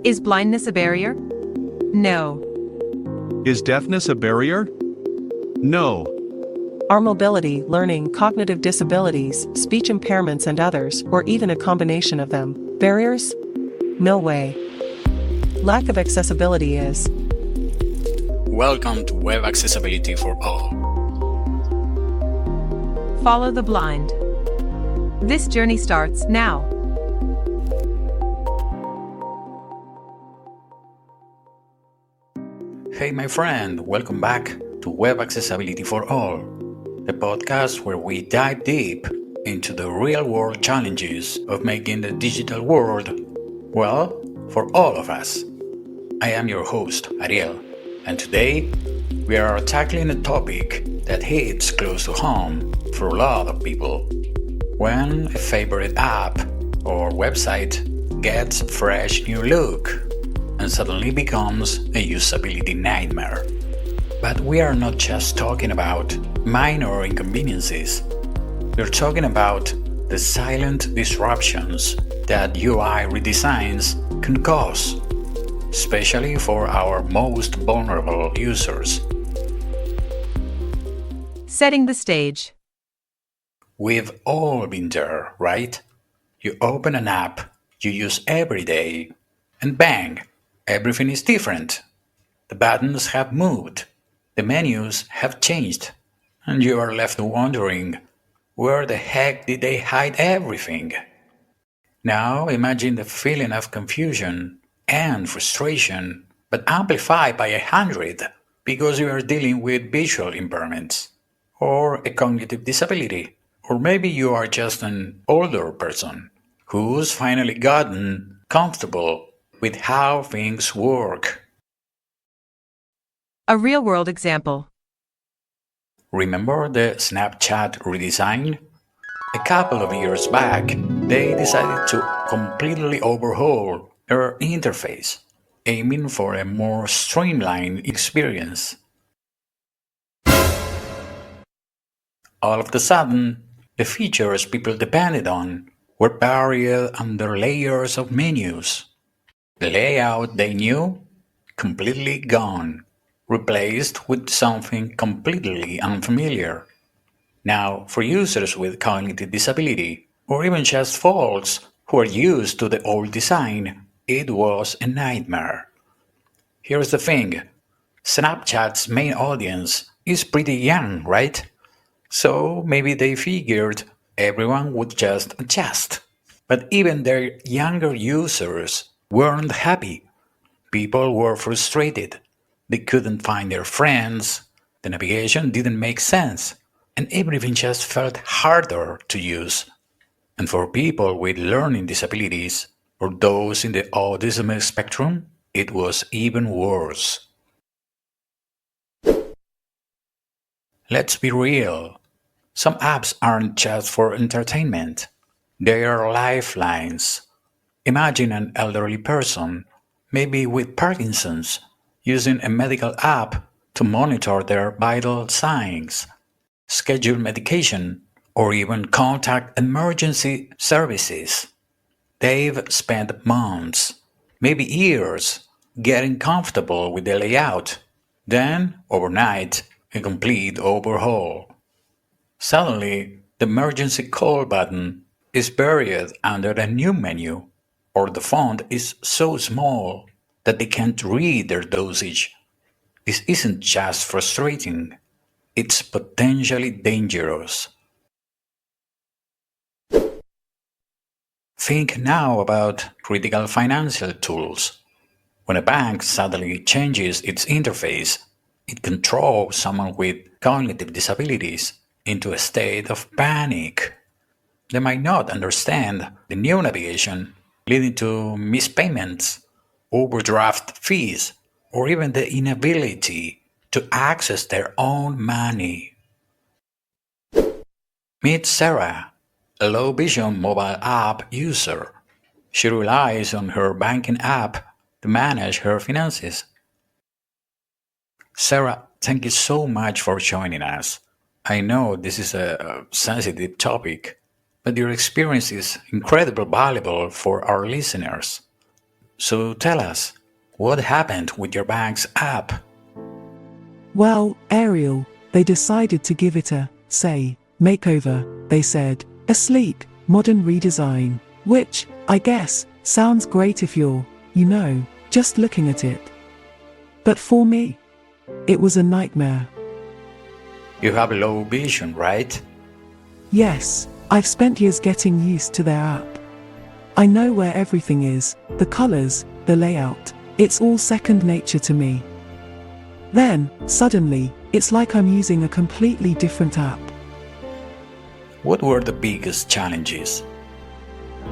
Is blindness a barrier? No. Is deafness a barrier? No. Are mobility, learning, cognitive disabilities, speech impairments and others, or even a combination of them, barriers? No way. Lack of accessibility is. Welcome to Web Accessibility for All. Follow the blind. This journey starts now. Hey my friend, welcome back to Web Accessibility for All, the podcast where we dive deep into the real-world challenges of making the digital world, well, for all of us. I am your host, Ariel, and today we are tackling a topic that hits close to home for a lot of people. When a favorite app or website gets a fresh new look and suddenly becomes a usability nightmare. But we are not just talking about minor inconveniences. We're talking about the silent disruptions that UI redesigns can cause, especially for our most vulnerable users. Setting the stage. We've all been there, right? You open an app you use every day, and bang, everything is different. The buttons have moved, the menus have changed, and you are left wondering, where the heck did they hide everything? Now imagine the feeling of confusion and frustration, but amplified by 100 because you are dealing with visual impairments, or a cognitive disability, or maybe you are just an older person who's finally gotten comfortable with how things work. A real-world example. Remember the Snapchat redesign? A couple of years back, they decided to completely overhaul their interface, aiming for a more streamlined experience. All of a sudden, the features people depended on were buried under layers of menus. The layout they knew, completely gone, replaced with something completely unfamiliar. Now, for users with cognitive disability, or even just folks who are used to the old design, it was a nightmare. Here's the thing, Snapchat's main audience is pretty young, right? So maybe they figured everyone would just adjust. But even their younger users weren't happy. People were frustrated. They couldn't find their friends, the navigation didn't make sense, and everything just felt harder to use. And for people with learning disabilities, or those in the autism spectrum, it was even worse. Let's be real. Some apps aren't just for entertainment. They are lifelines. Imagine an elderly person, maybe with Parkinson's, using a medical app to monitor their vital signs, schedule medication, or even contact emergency services. They've spent months, maybe years, getting comfortable with the layout. Then, overnight, a complete overhaul. Suddenly, the emergency call button is buried under a new menu, or the font is so small that they can't read their dosage. This isn't just frustrating, it's potentially dangerous. Think now about critical financial tools. When a bank suddenly changes its interface, it can throw someone with cognitive disabilities into a state of panic. They might not understand the new navigation, leading to mispayments, overdraft fees, or even the inability to access their own money. Meet Sarah, a low vision mobile app user. She relies on her banking app to manage her finances. Sarah, thank you so much for joining us. I know this is a sensitive topic, but your experience is incredibly valuable for our listeners. So tell us, what happened with your bank's app? Well, Ariel, they decided to give it a, say, makeover, they said. A sleek, modern redesign, which, I guess, sounds great if you're, just looking at it. But for me, it was a nightmare. You have low vision, right? Yes, I've spent years getting used to their app. I know where everything is, the colors, the layout, it's all second nature to me. Then, suddenly, it's like I'm using a completely different app. What were the biggest challenges?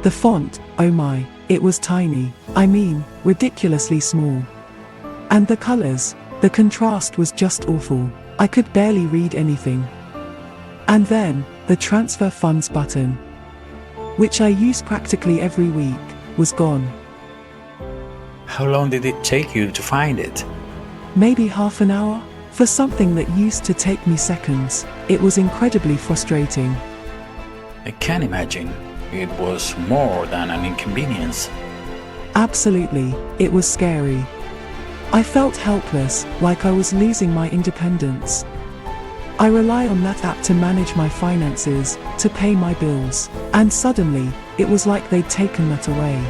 The font, oh my, it was tiny, I mean, ridiculously small. And the colors, the contrast was just awful, I could barely read anything. And then, the transfer funds button, which I use practically every week, was gone. How long did it take you to find it? Maybe half an hour? For something that used to take me seconds, it was incredibly frustrating. I can imagine. It was more than an inconvenience. Absolutely, it was scary. I felt helpless, like I was losing my independence. I rely on that app to manage my finances, to pay my bills, and suddenly, it was like they'd taken that away.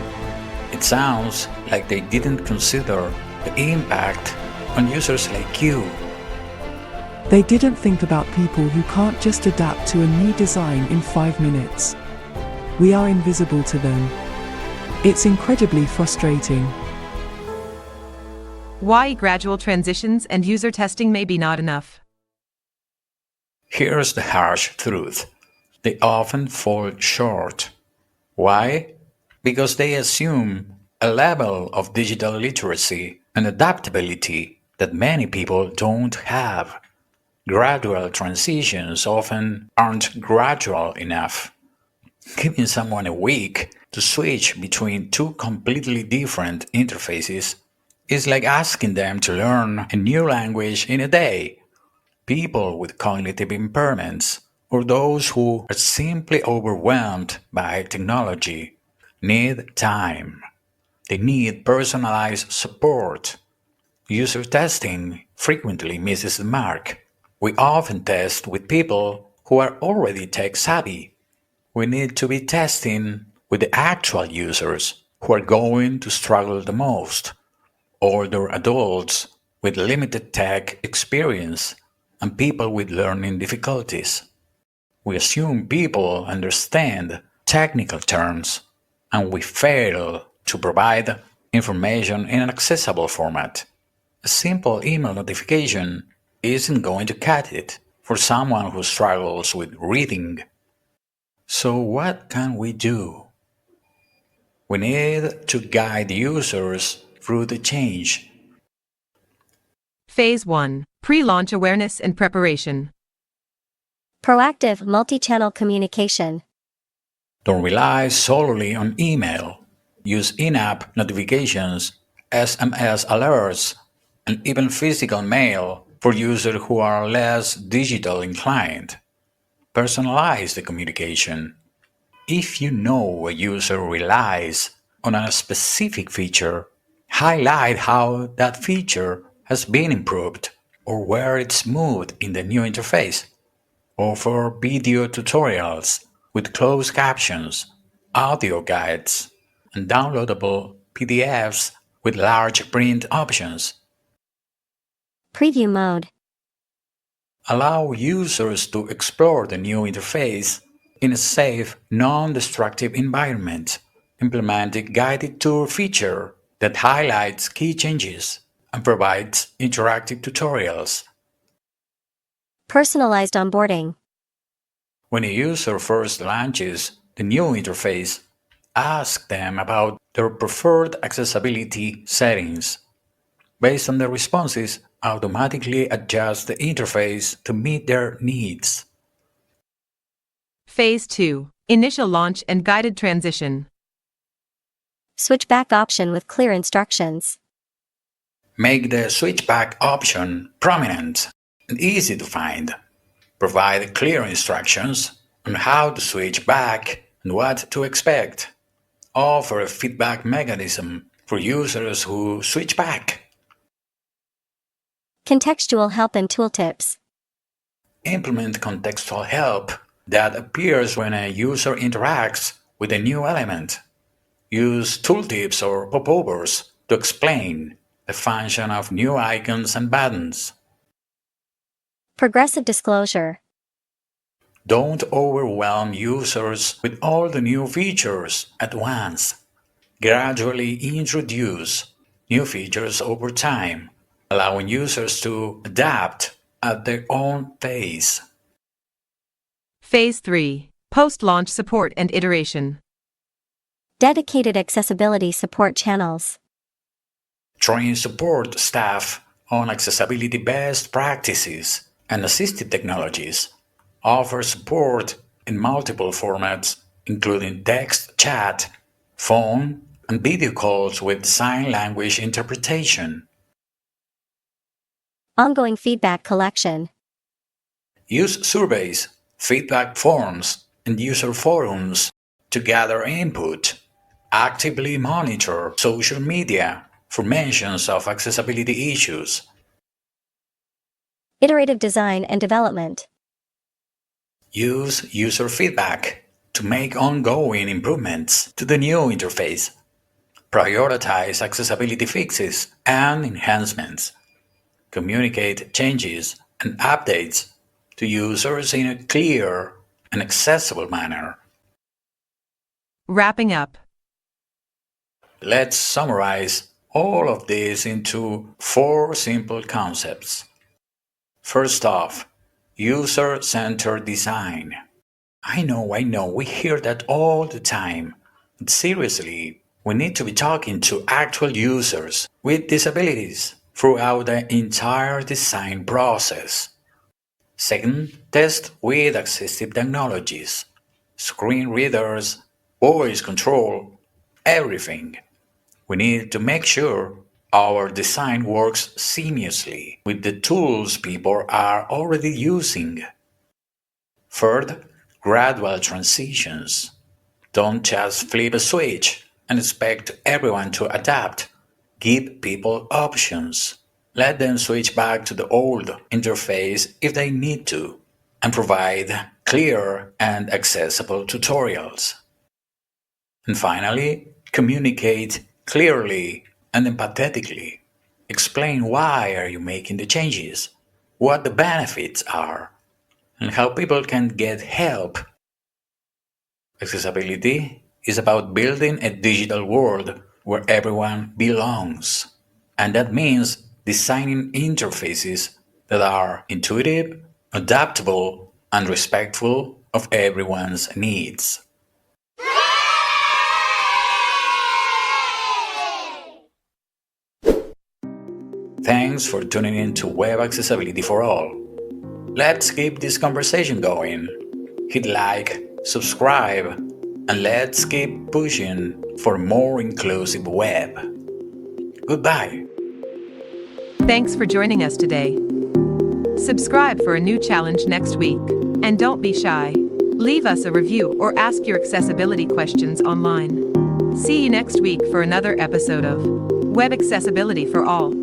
It sounds like they didn't consider the impact on users like you. They didn't think about people who can't just adapt to a new design in 5 minutes. We are invisible to them. It's incredibly frustrating. Why gradual transitions and user testing may be not enough. Here's the harsh truth. They often fall short. Why? Because they assume a level of digital literacy and adaptability that many people don't have. Gradual transitions often aren't gradual enough. Giving someone a week to switch between two completely different interfaces is like asking them to learn a new language in a day. People with cognitive impairments or those who are simply overwhelmed by technology need time. They need personalized support. User testing frequently misses the mark. We often test with people who are already tech-savvy. We need to be testing with the actual users who are going to struggle the most, older adults with limited tech experience, and people with learning difficulties. We assume people understand technical terms, and we fail to provide information in an accessible format. A simple email notification isn't going to cut it for someone who struggles with reading. So what can we do? We need to guide users through the change. Phase 1. Pre-launch awareness and preparation. Proactive multi-channel communication. Don't rely solely on email. Use in-app notifications, SMS alerts, and even physical mail for users who are less digital inclined. Personalize the communication. If you know a user relies on a specific feature, highlight how that feature has been improved or where it's moved in the new interface. Offer video tutorials with closed captions, audio guides, and downloadable PDFs with large print options. Preview mode. Allow users to explore the new interface in a safe, non-destructive environment. Implement a guided tour feature that highlights key changes and provides interactive tutorials. Personalized onboarding. When a user first launches the new interface, ask them about their preferred accessibility settings. Based on their responses, automatically adjust the interface to meet their needs. Phase 2. Initial launch and guided transition. Switchback option with clear instructions. Make the switchback option prominent and easy to find. Provide clear instructions on how to switch back and what to expect. Offer a feedback mechanism for users who switch back. Contextual help and tooltips. Implement contextual help that appears when a user interacts with a new element. Use tooltips or popovers to explain the function of new icons and buttons. Progressive disclosure. Don't overwhelm users with all the new features at once. Gradually introduce new features over time, allowing users to adapt at their own pace. Phase 3. Post-launch support and iteration. Dedicated accessibility support channels. Train support staff on accessibility best practices and assistive technologies. Offer support in multiple formats, including text, chat, phone, and video calls with sign language interpretation. Ongoing feedback collection. Use surveys, feedback forms, and user forums to gather input. Actively monitor social media for mentions of accessibility issues. Iterative design and development. Use user feedback to make ongoing improvements to the new interface. Prioritize accessibility fixes and enhancements. Communicate changes and updates to users in a clear and accessible manner. Wrapping up. Let's summarize all of this into 4 simple concepts. First off, user-centered design. I know, we hear that all the time. But seriously, we need to be talking to actual users with disabilities throughout the entire design process. Second, test with assistive technologies, screen readers, voice control, everything. We need to make sure our design works seamlessly with the tools people are already using. Third, gradual transitions. Don't just flip a switch and expect everyone to adapt. Give people options. Let them switch back to the old interface if they need to, and provide clear and accessible tutorials. And finally, communicate clearly and empathetically. Explain why are you making the changes, what the benefits are, and how people can get help. Accessibility is about building a digital world where everyone belongs. And that means designing interfaces that are intuitive, adaptable, and respectful of everyone's needs. Thanks for tuning in to Web Accessibility for All. Let's keep this conversation going. Hit like, subscribe, and let's keep pushing for more inclusive web. Goodbye. Thanks for joining us today. Subscribe for a new challenge next week. And don't be shy. Leave us a review or ask your accessibility questions online. See you next week for another episode of Web Accessibility for All.